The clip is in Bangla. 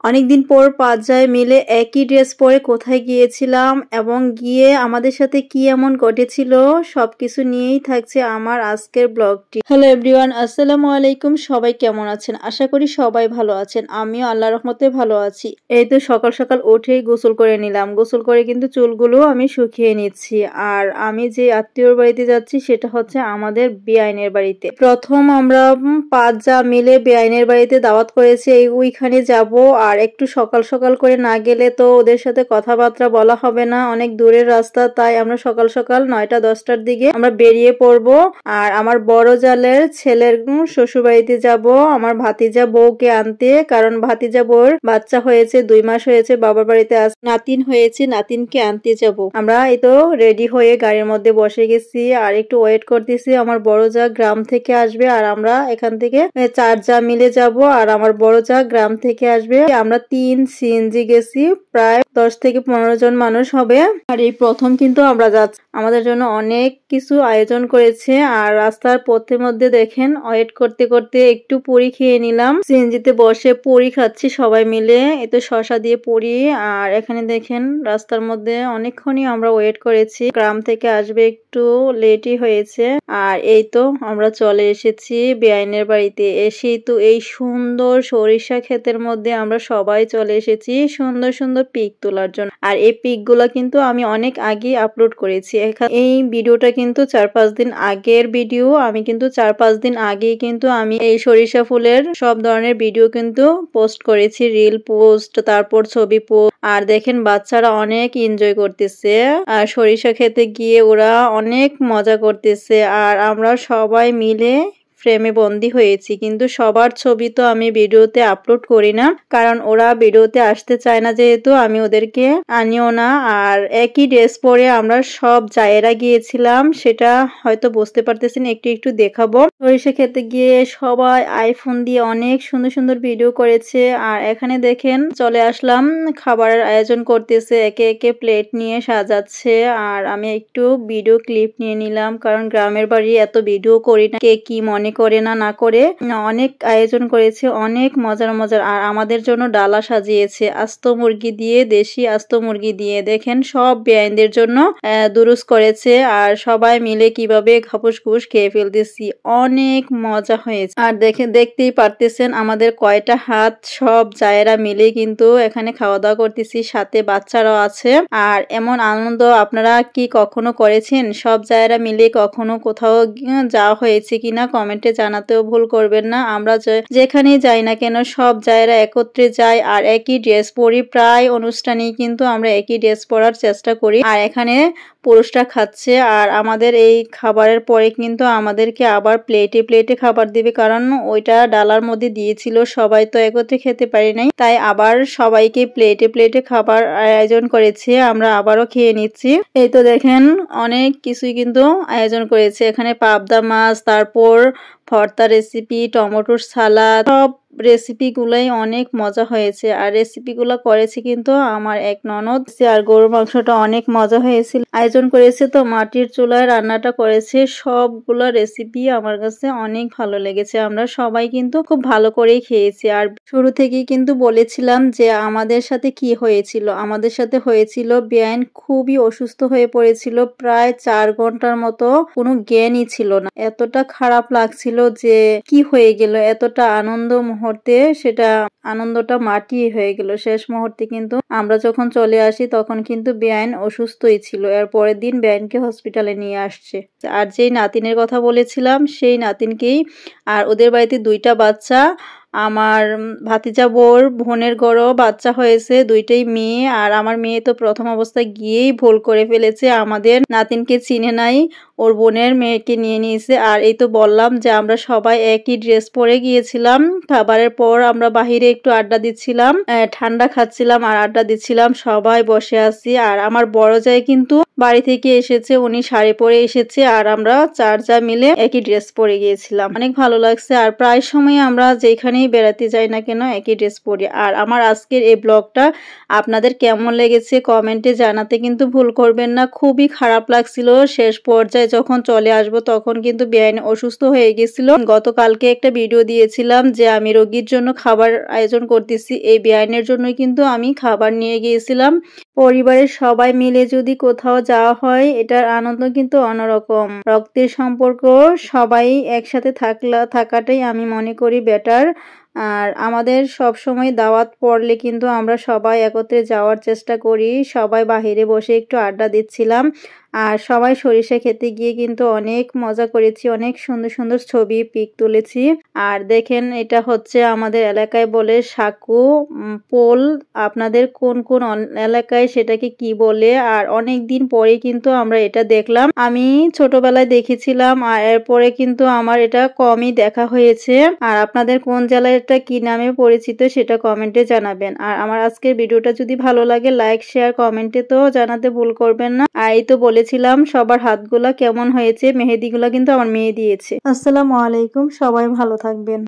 অনেকদিন পর ৫ জায় মিলে একই ড্রেস পরে কোথায় গিয়েছিলাম এবং গিয়ে আমাদের সাথে কি এমন ঘটেছিল সবকিছু নিয়েই থাকছে আমার আজকের ব্লগটি। হ্যালো এভরিওয়ান, আসসালামু আলাইকুম। সবাই কেমন আছেন? আশা করি সবাই ভালো আছেন। আমিও আল্লাহর রহমতে ভালো আছি। এই তো সকাল সকাল উঠেই গোসল করে নিলাম। গোসল করে কিন্তু চুলগুলো আমি শুকিয়ে নিচ্ছি। আর আমি যে আত্মীয়র বাড়িতে যাচ্ছি সেটা হচ্ছে আমাদের বেআইনের বাড়িতে। প্রথম আমরা ৫ জা মিলে বেআইনের বাড়িতে দাওয়াত করেছি, ওইখানে যাব। আর একটু সকাল সকাল করে না গেলে তো ওদের সাথে কথাবার্তা বলা হবে না, অনেক দূরের রাস্তা। তাই আমরা সকাল সকাল ৯টা-১০টার দিকে আমরা বেরিয়ে পড়ব। আর আমার বড় জালের ছেলের শ্বশুর বাড়িতে যাব আমার ভাতিজা বউকে আনতে, কারণ ভাতিজা বউর বাচ্চা হয়েছে, ২ মাস হয়েছে, বাবার বাড়িতে নাতিন হয়েছে, নাতিনকে আনতে যাব। আমরা এই তো রেডি হয়ে গাড়ির মধ্যে বসে গেছি আর একটু ওয়েট করতেছি। আমার বড় জা গ্রাম থেকে আসবে আর আমরা এখান থেকে ৪ জা মিলে যাব। আর আমার বড় জা গ্রাম থেকে আসবে। আমরা ৩ সিএনজি গেছি, প্রায় ১০ থেকে ১৫ জন মানুষ হবে। আর এই প্রথম কিন্তু আমরা যাচ্ছি। আমাদের জন্য অনেক কিছু আয়োজন করেছে। আর রাস্তার পথের মধ্যে দেখেন ওয়েট করতে করতে একটু পুরি খেয়ে নিলাম। সিএনজিতে বসে পুরি খাচ্ছি সবাই মিলে, এতো শসা দিয়ে পুরি। আর এখানে দেখেন রাস্তার মধ্যে অনেকক্ষণই আমরা ওয়েট করেছি। গ্রাম থেকে আসবে, একটু লেটই হয়েছে। আর এই তো আমরা চলে এসেছি বেআইনের বাড়িতে। এসেই তো এই সুন্দর সরিষা ক্ষেতের মধ্যে আমরা সবাই চলে এসেছি সুন্দর সুন্দর পিক তোলার জন্য। আর এই পিক গুলা কিন্তু আমি অনেক আগে আপলোড করেছি। এই ভিডিওটা কিন্তু ৪-৫ দিন আগের ভিডিও। আমি কিন্তু ৪-৫ দিন আগেই কিন্তু আমি এই সরিষা ফুলের সব ধরনের ভিডিও কিন্তু পোস্ট করেছি, রিল পোস্ট, তারপর ছবি পোস্ট। আর দেখেন বাচ্চারা অনেক এনজয় করতেছে আর সরিষা খেতে গিয়ে ওরা অনেক মজা করতেছে। আর আমরা সবাই মিলে ফ্রেমে বন্দি হয়েছি, কিন্তু সবার ছবি তো আমি ভিডিওতে আপলোড করি না, কারণ ওরা ভিডিওতে আসতে চায় না, যেহেতু আমি ওদেরকে আনিও না। আর একই ড্রেস পরে আমরা সব জায়েরা গিয়েছিলাম, সেটা হয়তো বুঝতে পারতেছেন, একটু একটু দেখাবো। সরিষা খেতে গিয়ে সবাই আইফোন দিয়ে অনেক সুন্দর সুন্দর ভিডিও করেছে। আর এখানে দেখেন চলে আসলাম, খাবারের আয়োজন করতেছে, একে একে প্লেট নিয়ে সাজাচ্ছে। আর আমি একটু ভিডিও ক্লিপ নিয়ে নিলাম, কারণ গ্রামের বাড়ি এত ভিডিও করি না, কে কি মনে করে না করে। অনেক আয়োজন করেছে, অনেক মজার মজার। আর আমাদের জন্য ডালা সাজিয়েছে আস্ত মুরগি দিয়ে, দেশি আস্ত মুরগি দিয়ে। দেখেন সব বেআইনদের জন্য দুরুস করেছে। আর সবাই মিলে কিভাবে খাপুস খুপুস খেয়ে ফেলতেছি, অনেক মজা হয়েছে। আর দেখতেই পারতেছেন আমাদের কয়টা হাত, সব জায়েরা মিলে কিন্তু এখানে খাওয়া দাওয়া করতেছি, সাথে বাচ্চারাও আছে। আর এমন আনন্দ আপনারা কি কখনো করেছেন? সব জায়েরা মিলে কখনো কোথাও যাওয়া হয়েছে কিনা কমেন্টে জানাতেও ভুল করবেন না। আমরা যেখানেই যাই না কেন সব জায়েরা একত্রে যাই আর একই ড্রেস পরি। প্রায় অনুষ্ঠানেই কিন্তু আমরা একই ড্রেস পরার চেষ্টা করি। আর এখানে পুরুষরা খাচ্ছে। আর আমাদের এই খাবারের পরে কিন্তু আমাদেরকে আবার প্লেটে প্লেটে খাবার দিবে, কারণ ওইটা ডালার মধ্যে দিয়েছিল, সবাই তো একত্রে খেতে পারি নাই, তাই আবার সবাইকে প্লেটে প্লেটে খাবার আয়োজন করেছে। আমরা আবারও খেয়ে নিচ্ছি। এই তো দেখেন অনেক কিছুই কিন্তু আয়োজন করেছে, এখানে পাবদা মাছ, তারপর ভর্তা রেসিপি, টমেটোর সালাদ, সব রেসিপি গুলাই অনেক মজা হয়েছে। আর রেসিপি গুলা করেছে কিন্তু আমার এক ননদ। আর গরুর মাংসটা অনেক মজা হয়েছিল। আয়োজন করেছে তো মাটির চুলায় রান্নাটা করেছে, সবগুলো রেসিপি আমার কাছে অনেক ভালো লেগেছে। আমরা সবাই কিন্তু খুব ভালো করেই খেয়েছি। আর শুরু থেকেই কিন্তু বলেছিলাম যে আমাদের সাথে কি হয়েছিল। আমাদের সাথে হয়েছিল বেআইন খুবই অসুস্থ হয়ে পড়েছিল, প্রায় ৪ ঘন্টার মতো কোনো জ্ঞানই ছিল না। এতটা খারাপ লাগছিল যে কি হয়ে গেল, এতটা আনন্দ মুহূর্তে সেটা আনন্দটা মাটি হয়ে গেল শেষ মুহূর্তে। কিন্তু আমরা যখন চলে আসি তখন কিন্তু বেআইন অসুস্থই ছিল। এর পরের দিন বেআইনকে হসপিটালে নিয়ে আসছে। আর যেই নাতিনের কথা বলেছিলাম সেই নাতিনকেই, আর ওদের বাড়িতে 2টা বাচ্চা। আমার ভাতিজা বউর বোনের ঘরেও বাচ্চা হয়েছে, 2টাই মেয়ে। আর আমার মেয়ে তো প্রথম অবস্থায় গিয়েই ভুল করে ফেলেছে, আমাদের নাতিনকে চিনে নাই, ওর বোনের মেয়েকে নিয়ে নিয়েছে। আর এই তো বললাম যে আমরা সবাই একই ড্রেস পরে গিয়েছিলাম। খাবারের পর আমরা বাহিরে একটু আড্ডা দিচ্ছিলাম, ঠান্ডা খাচ্ছিলাম আর আড্ডা দিচ্ছিলাম, সবাই বসে আছি। আর আমার বড় জায় কিন্তু বাড়ি থেকে এসেছে, উনি শাড়ি পরে এসেছে আর আমরা চার যা মিলে একই ড্রেস পরে গিয়েছিলাম। অনেক ভালো লাগছে। আর প্রায় সময় আমরা যেখানেই বেড়াতে যাই না কেন একই ড্রেস পরি। আর আমার আজকের এই ব্লগটা আপনাদের কেমন লেগেছে কমেন্টে জানাতে কিন্তু ভুল করবেন না। খুবই খারাপ লাগছিল। শেষ পর্যায়ে যখন চলে আসবো তখন কিন্তু বেআইন অসুস্থ হয়ে গেছিল। গতকালকে একটা ভিডিও দিয়েছিলাম যে আমি রোগীর জন্য খাবার আয়োজন করতেছি। এই বেআইনের জন্যই কিন্তু আমি খাবার নিয়ে গিয়েছিলাম। পরিবারের সবাই মিলে যদি কোথাও যাওয়া হয় এটার আনন্দ কিন্তু অন্যরকম। রক্তের সম্পর্ক সবাই একসাথে থাকাটাই আমি মনে করি বেটার। আর আমাদের সব সময় দাওয়াত পড়লে কিন্তু আমরা সবাই একত্রে যাওয়ার চেষ্টা করি। সবাই বাহিরে বসে একটু আড্ডা দিচ্ছিলাম। আর সবাই সরিষা খেতে গিয়ে কিন্তু অনেক মজা করেছি, অনেক সুন্দর সুন্দর ছবি পিক তুলেছি। আর দেখেন এটা হচ্ছে আমাদের এলাকায় বলে সাকু পোল। আপনাদের কোন কোন এলাকায় সেটাকে কি বলে? আর অনেক দিন পরে কিন্তু আমরা এটা দেখলাম। আমি ছোটবেলায় দেখেছিলাম আর এরপরে কিন্তু আমার এটা কমই দেখা হয়েছে। আর আপনাদের কোন জেলায় এটা কি নামে পরিচিত সেটা কমেন্টে জানাবেন। আর আমার আজকের ভিডিওটা যদি ভালো লাগে লাইক শেয়ার কমেন্টে তো জানাতে ভুল করবেন না। আর এই তো বলেছিলাম সবার হাতগুলা কেমন হয়েছে, মেহেদিগুলা কিন্তু আমার মেয়ে দিয়েছে। আসসালামু আলাইকুম, সবাই ভালো থাকবেন।